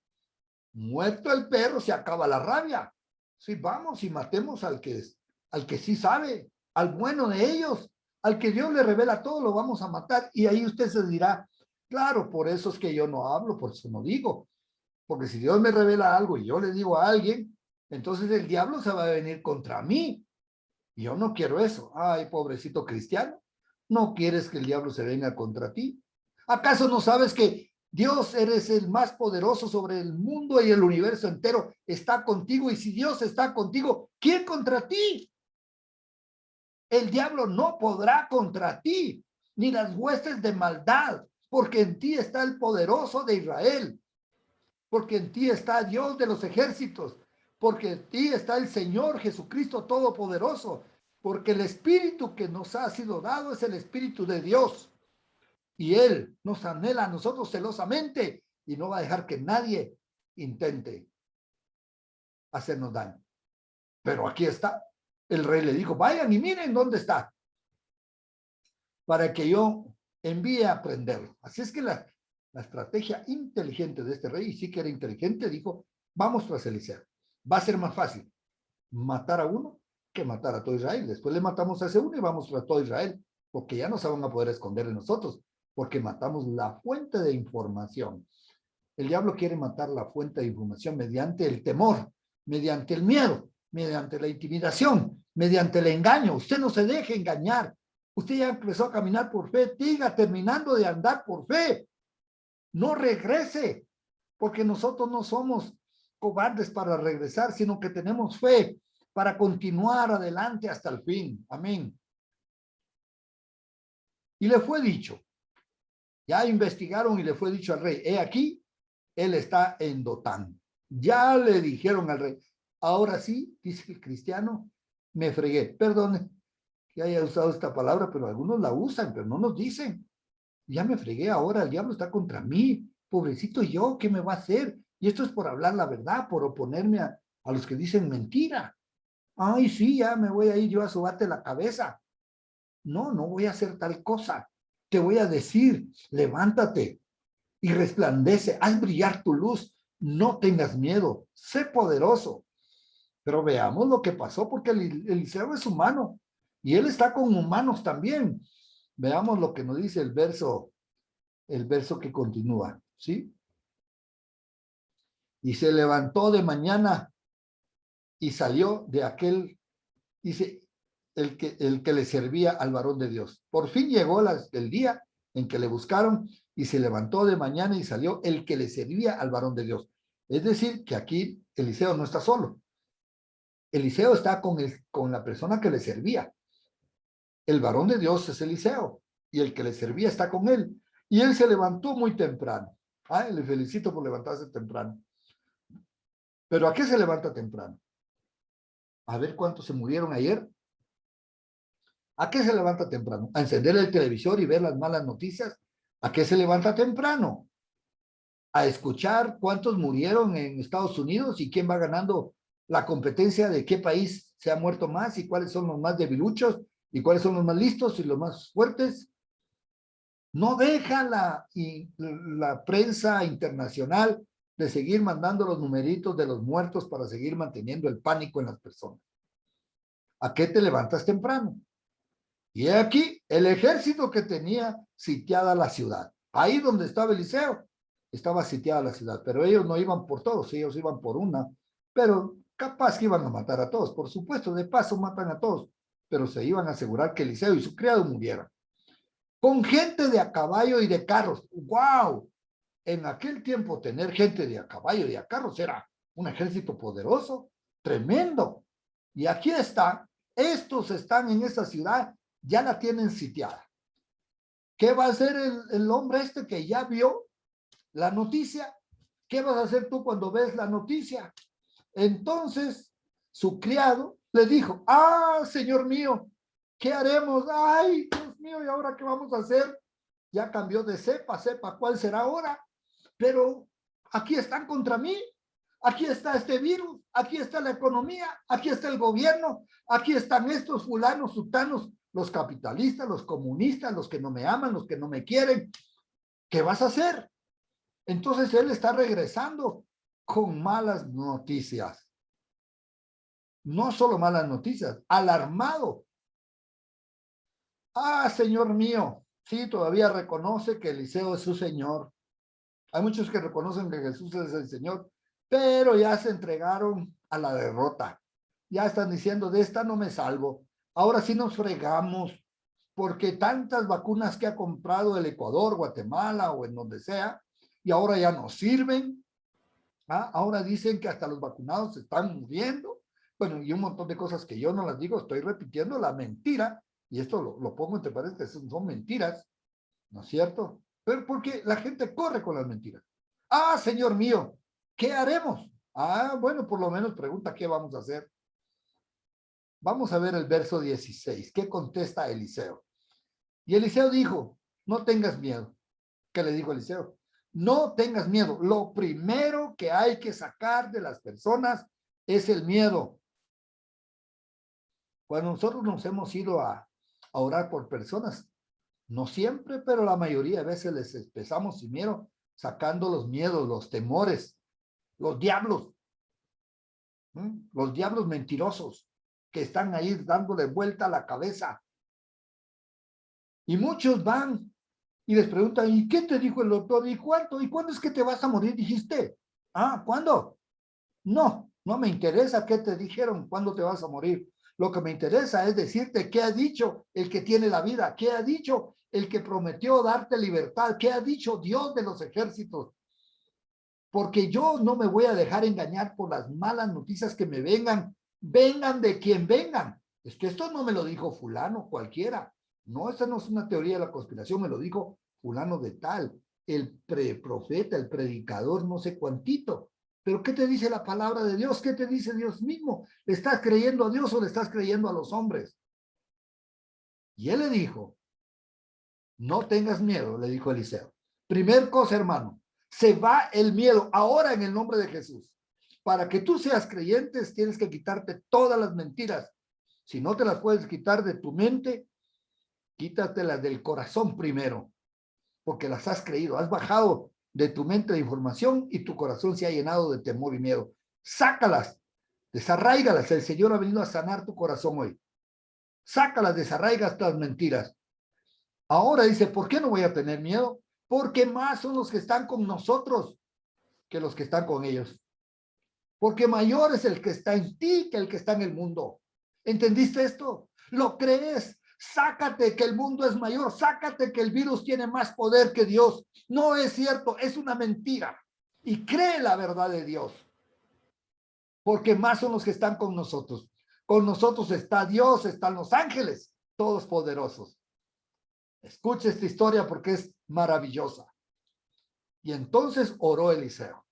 muerto el perro se acaba la rabia. Sí, vamos y matemos al que sí sabe, al bueno de ellos, al que Dios le revela todo, lo vamos a matar. Y ahí usted se dirá, claro, por eso es que yo no hablo, por eso no digo. Porque si Dios me revela algo y yo le digo a alguien, entonces el diablo se va a venir contra mí. Y yo no quiero eso. Ay, pobrecito cristiano, ¿no quieres que el diablo se venga contra ti? ¿Acaso no sabes que Dios eres el más poderoso sobre el mundo y el universo entero está contigo? Y si Dios está contigo, ¿quién contra ti? El diablo no podrá contra ti, ni las huestes de maldad, porque en ti está el poderoso de Israel, porque en ti está Dios de los ejércitos, porque en ti está el Señor Jesucristo Todopoderoso, porque el Espíritu que nos ha sido dado es el Espíritu de Dios. Y Él nos anhela a nosotros celosamente y no va a dejar que nadie intente hacernos daño. Pero aquí está. El rey le dijo, vayan y miren dónde está, para que yo envíe a prenderlo. Así es que la estrategia inteligente de este rey, y sí que era inteligente, dijo, vamos tras Eliseo. Va a ser más fácil matar a uno que matar a todo Israel. Después le matamos a ese uno y vamos tras todo Israel, porque ya no se van a poder esconder de nosotros, porque matamos la fuente de información. El diablo quiere matar la fuente de información mediante el temor, mediante el miedo, mediante la intimidación, mediante el engaño. Usted no se deje engañar. Usted ya empezó a caminar por fe, siga terminando de andar por fe. No regrese, porque nosotros no somos cobardes para regresar, sino que tenemos fe para continuar adelante hasta el fin. Amén. Y le fue dicho, ya investigaron y le fue dicho al rey, he aquí, él está en Dotán. Ya le dijeron al rey, ahora sí, dice el cristiano, me fregué. Perdone que haya usado esta palabra, pero algunos la usan, pero no nos dicen. Ya me fregué ahora, el diablo está contra mí. Pobrecito yo, ¿qué me va a hacer? Y esto es por hablar la verdad, por oponerme a los que dicen mentira. Ay, sí, ya me voy a ir yo a sobarte la cabeza. No, no voy a hacer tal cosa. Te voy a decir, levántate y resplandece, haz brillar tu luz, no tengas miedo, sé poderoso. Pero veamos lo que pasó, porque Eliseo es humano y él está con humanos también. Veamos lo que nos dice el verso que continúa, ¿sí? Y se levantó de mañana y salió de aquel, dice, el que le servía al varón de Dios. Por fin llegó el día en que le buscaron y se levantó de mañana y salió el que le servía al varón de Dios. Es decir, que aquí Eliseo no está solo. Eliseo está con la persona que le servía. El varón de Dios es Eliseo y el que le servía está con él. Y él se levantó muy temprano. Le felicito por levantarse temprano. ¿Pero a qué se levanta temprano? A ver cuántos se murieron ayer. ¿A qué se levanta temprano? ¿A encender el televisor y ver las malas noticias? ¿A qué se levanta temprano? ¿A escuchar cuántos murieron en Estados Unidos y quién va ganando la competencia de qué país se ha muerto más y cuáles son los más debiluchos y cuáles son los más listos y los más fuertes? No deja la prensa internacional de seguir mandando los numeritos de los muertos para seguir manteniendo el pánico en las personas. ¿A qué te levantas temprano? Y aquí el ejército que tenía sitiada la ciudad. Ahí donde estaba Eliseo, estaba sitiada la ciudad, pero ellos no iban por todos, ellos iban por una, pero capaz que iban a matar a todos. Por supuesto, de paso matan a todos, pero se iban a asegurar que Eliseo y su criado murieran. Con gente de a caballo y de carros. ¡Wow! En aquel tiempo tener gente de a caballo y a carros era un ejército poderoso, tremendo. Y aquí está, estos están en esa ciudad, ya la tienen sitiada. ¿Qué va a hacer el hombre este que ya vio la noticia? ¿Qué vas a hacer tú cuando ves la noticia? Entonces, su criado le dijo, ah, Señor mío, ¿qué haremos? Ay, Dios mío, ¿y ahora qué vamos a hacer? Ya cambió de cepa, ¿cuál será ahora? Pero aquí están contra mí, aquí está este virus, aquí está la economía, aquí está el gobierno, aquí están estos fulanos, sutanos, los capitalistas, los comunistas, los que no me aman, los que no me quieren. ¿Qué vas a hacer? Entonces él está regresando con malas noticias. No solo malas noticias, alarmado. Ah, Señor mío, sí, todavía reconoce que Eliseo es su Señor. Hay muchos que reconocen que Jesús es el Señor, pero ya se entregaron a la derrota. Ya están diciendo, de esta no me salvo. Ahora sí nos fregamos, porque tantas vacunas que ha comprado el Ecuador, Guatemala o en donde sea, y ahora ya no sirven. ¿Ah? Ahora dicen que hasta los vacunados se están muriendo. Bueno, y un montón de cosas que yo no las digo, estoy repitiendo la mentira, y esto lo pongo entre paréntesis, son mentiras, ¿no es cierto? Pero porque la gente corre con las mentiras. Ah, Señor mío, ¿qué haremos? Ah, bueno, por lo menos pregunta qué vamos a hacer. Vamos a ver el verso 16. ¿Qué contesta Eliseo? Y Eliseo dijo, no tengas miedo. ¿Qué le dijo Eliseo? No tengas miedo. Lo primero que hay que sacar de las personas es el miedo. Cuando nosotros nos hemos ido a orar por personas, no siempre, pero la mayoría de veces les empezamos sin miedo, sacando los miedos, los temores, los diablos, los diablos mentirosos que están ahí dándole vuelta a la cabeza. Y muchos van y les preguntan, ¿y qué te dijo el doctor? ¿Y cuánto? ¿Y cuándo es que te vas a morir? Dijiste. Ah, ¿cuándo? No, no me interesa qué te dijeron, cuándo te vas a morir. Lo que me interesa es decirte qué ha dicho el que tiene la vida, qué ha dicho el que prometió darte libertad, qué ha dicho Dios de los ejércitos. Porque yo no me voy a dejar engañar por las malas noticias que me vengan, vengan de quien vengan. Es que esto no me lo dijo fulano, cualquiera. No, esta no es una teoría de la conspiración, me lo dijo fulano de tal, el profeta, el predicador, no sé cuántito. Pero ¿qué te dice la palabra de Dios? ¿Qué te dice Dios mismo? ¿Le estás creyendo a Dios o le estás creyendo a los hombres? Y él le dijo, no tengas miedo, le dijo Eliseo. Primer cosa, hermano, se va el miedo ahora en el nombre de Jesús. Para que tú seas creyente, tienes que quitarte todas las mentiras. Si no te las puedes quitar de tu mente, quítatelas del corazón primero, porque las has creído. Has bajado de tu mente de información y tu corazón se ha llenado de temor y miedo. Sácalas, desarráigalas. El Señor ha venido a sanar tu corazón hoy. Sácalas, desarraiga estas mentiras. Ahora dice, ¿por qué no voy a tener miedo? Porque más son los que están con nosotros que los que están con ellos. Porque mayor es el que está en ti que el que está en el mundo. ¿Entendiste esto? ¿Lo crees? Sácate que el mundo es mayor, sácate que el virus tiene más poder que Dios. No es cierto, es una mentira. Y cree la verdad de Dios. Porque más son los que están con nosotros. Con nosotros está Dios, están los ángeles, todos poderosos. Escucha esta historia porque es maravillosa. Y entonces oró Eliseo.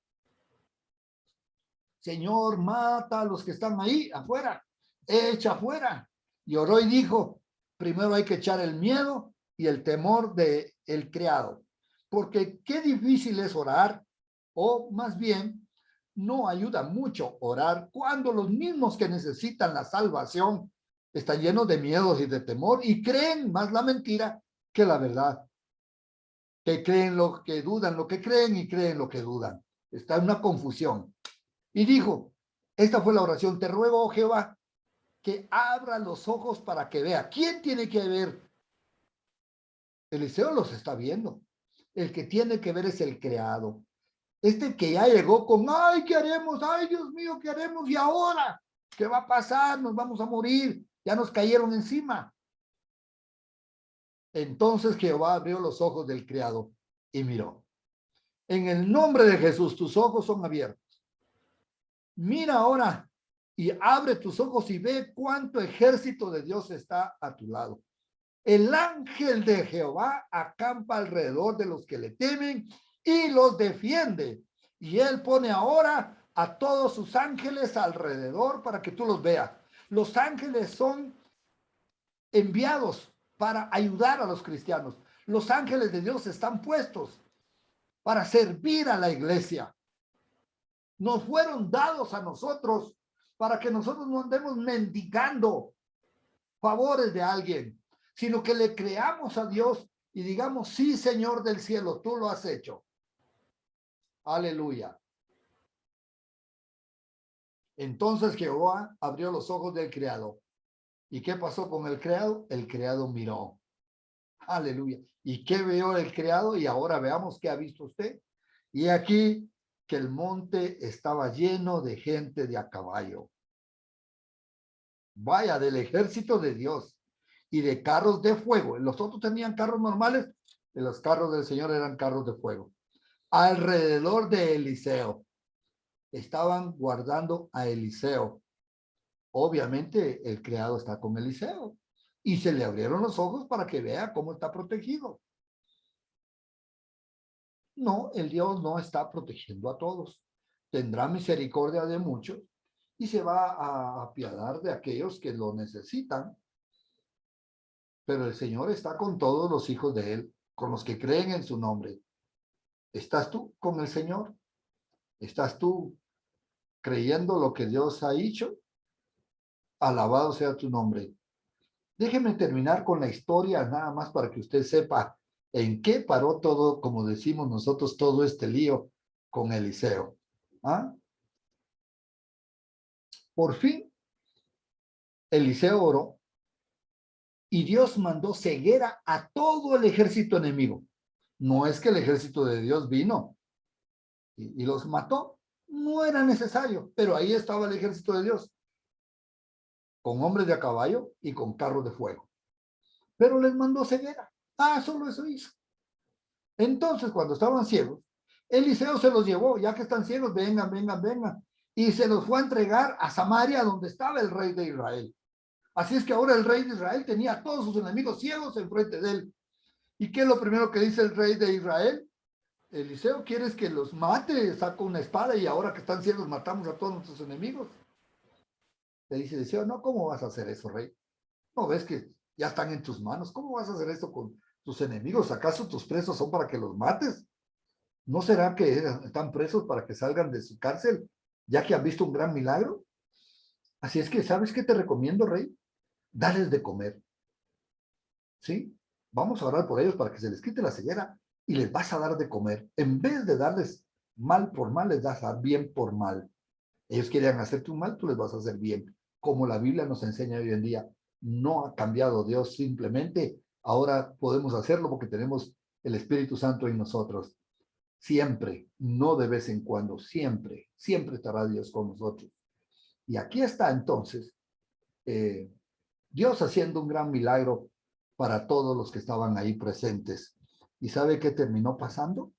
Señor, mata a los que están ahí afuera, echa afuera. Y oró y dijo, primero hay que echar el miedo y el temor del criado. Porque qué difícil es orar, o más bien, no ayuda mucho orar cuando los mismos que necesitan la salvación están llenos de miedos y de temor y creen más la mentira que la verdad. Que creen lo que dudan, lo que creen y creen lo que dudan. Está en una confusión. Y dijo, esta fue la oración, te ruego, oh Jehová, que abra los ojos para que vea. ¿Quién tiene que ver? Eliseo los está viendo. El que tiene que ver es el creado. Este que ya llegó con, ay, ¿qué haremos? Ay, Dios mío, ¿qué haremos? ¿Y ahora? ¿Qué va a pasar? Nos vamos a morir. Ya nos cayeron encima. Entonces Jehová abrió los ojos del criado y miró. En el nombre de Jesús, tus ojos son abiertos. Mira ahora y abre tus ojos y ve cuánto ejército de Dios está a tu lado. El ángel de Jehová acampa alrededor de los que le temen y los defiende. Y él pone ahora a todos sus ángeles alrededor para que tú los veas. Los ángeles son enviados para ayudar a los cristianos. Los ángeles de Dios están puestos para servir a la iglesia. Nos fueron dados a nosotros para que nosotros no andemos mendigando favores de alguien, sino que le creamos a Dios y digamos, sí, Señor del cielo, tú lo has hecho. Aleluya. Entonces Jehová abrió los ojos del criado. ¿Y qué pasó con el criado? El criado miró. Aleluya. ¿Y qué vio el criado? Y ahora veamos qué ha visto usted. Y aquí que el monte estaba lleno de gente de a caballo. Vaya, del ejército de Dios y de carros de fuego. Los otros tenían carros normales y los carros del Señor eran carros de fuego. Alrededor de Eliseo. Estaban guardando a Eliseo. Obviamente el criado está con Eliseo y se le abrieron los ojos para que vea cómo está protegido. No, el Dios no está protegiendo a todos. Tendrá misericordia de muchos y se va a apiadar de aquellos que lo necesitan. Pero el Señor está con todos los hijos de Él, con los que creen en su nombre. ¿Estás tú con el Señor? ¿Estás tú creyendo lo que Dios ha dicho? Alabado sea tu nombre. Déjeme terminar con la historia nada más para que usted sepa en qué paró todo, como decimos nosotros, todo este lío con Eliseo. ¿Ah? Por fin, Eliseo oró y Dios mandó ceguera a todo el ejército enemigo. No es que el ejército de Dios vino y los mató. No era necesario, pero ahí estaba el ejército de Dios, con hombres de a caballo y con carros de fuego. Pero les mandó ceguera. Ah, solo eso hizo. Entonces, cuando estaban ciegos, Eliseo se los llevó, ya que están ciegos, vengan, vengan, vengan. Y se los fue a entregar a Samaria, donde estaba el rey de Israel. Así es que ahora el rey de Israel tenía a todos sus enemigos ciegos enfrente de él. ¿Y qué es lo primero que dice el rey de Israel? Eliseo, ¿quieres que los mate? Saca una espada y ahora que están ciegos matamos a todos nuestros enemigos. Le dice Eliseo, no, ¿cómo vas a hacer eso, rey? ¿No ves que ya están en tus manos? ¿Cómo vas a hacer esto con tus enemigos? ¿Acaso tus presos son para que los mates? ¿No será que están presos para que salgan de su cárcel, ya que han visto un gran milagro? Así es que, ¿sabes qué te recomiendo, rey? Dales de comer, ¿sí? Vamos a orar por ellos para que se les quite la ceguera y les vas a dar de comer. En vez de darles mal por mal, les das a bien por mal. Ellos querían hacerte un mal, tú les vas a hacer bien. Como la Biblia nos enseña hoy en día, no ha cambiado Dios, simplemente ahora podemos hacerlo porque tenemos el Espíritu Santo en nosotros. Siempre, no de vez en cuando, siempre, siempre estará Dios con nosotros. Y aquí está entonces Dios haciendo un gran milagro para todos los que estaban ahí presentes. ¿Y sabe qué terminó pasando?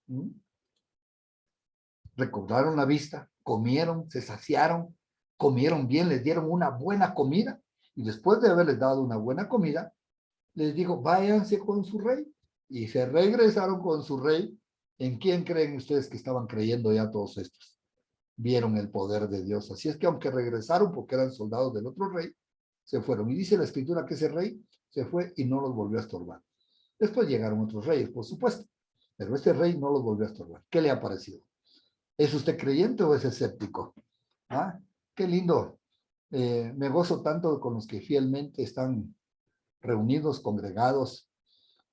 ¿Mm? Recobraron la vista, comieron, se saciaron, comieron bien, les dieron una buena comida y después de haberles dado una buena comida, les dijo, váyanse con su rey. Y se regresaron con su rey. ¿En quién creen ustedes que estaban creyendo ya todos estos? Vieron el poder de Dios. Así es que aunque regresaron porque eran soldados del otro rey, se fueron. Y dice la escritura que ese rey se fue y no los volvió a estorbar. Después llegaron otros reyes, por supuesto, pero este rey no los volvió a estorbar. ¿Qué le ha parecido? ¿Es usted creyente o es escéptico? ¿Ah? Qué lindo. Me gozo tanto con los que fielmente están reunidos, congregados,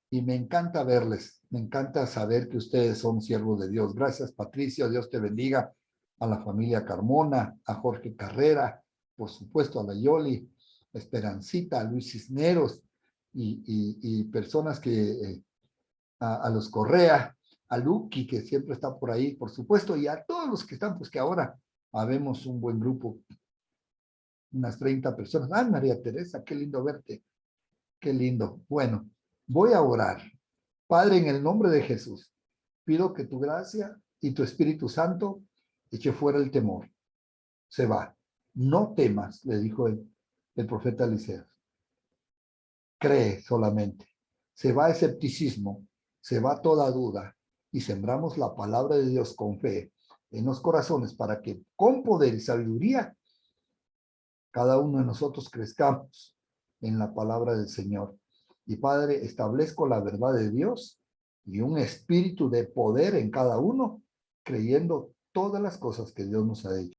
y me encanta verles. Me encanta saber que ustedes son siervos de Dios. Gracias, Patricio. Dios te bendiga. A la familia Carmona, a Jorge Carrera, por supuesto a la Yoli, a Esperancita, a Luis Cisneros y personas que, a los Correa, a Lucky, que siempre está por ahí, por supuesto, y a todos los que están, pues que ahora habemos un buen grupo, unas 30 personas. ¡Ay, María Teresa, qué lindo verte! ¡Qué lindo! Bueno, voy a orar. Padre, en el nombre de Jesús, pido que tu gracia y tu Espíritu Santo eche fuera el temor. Se va. No temas, le dijo el profeta Eliseo. Cree solamente. Se va escepticismo, se va toda duda y sembramos la palabra de Dios con fe en los corazones para que con poder y sabiduría cada uno de nosotros crezcamos en la palabra del Señor. Y Padre, establezco la verdad de Dios y un espíritu de poder en cada uno, creyendo todas las cosas que Dios nos ha hecho.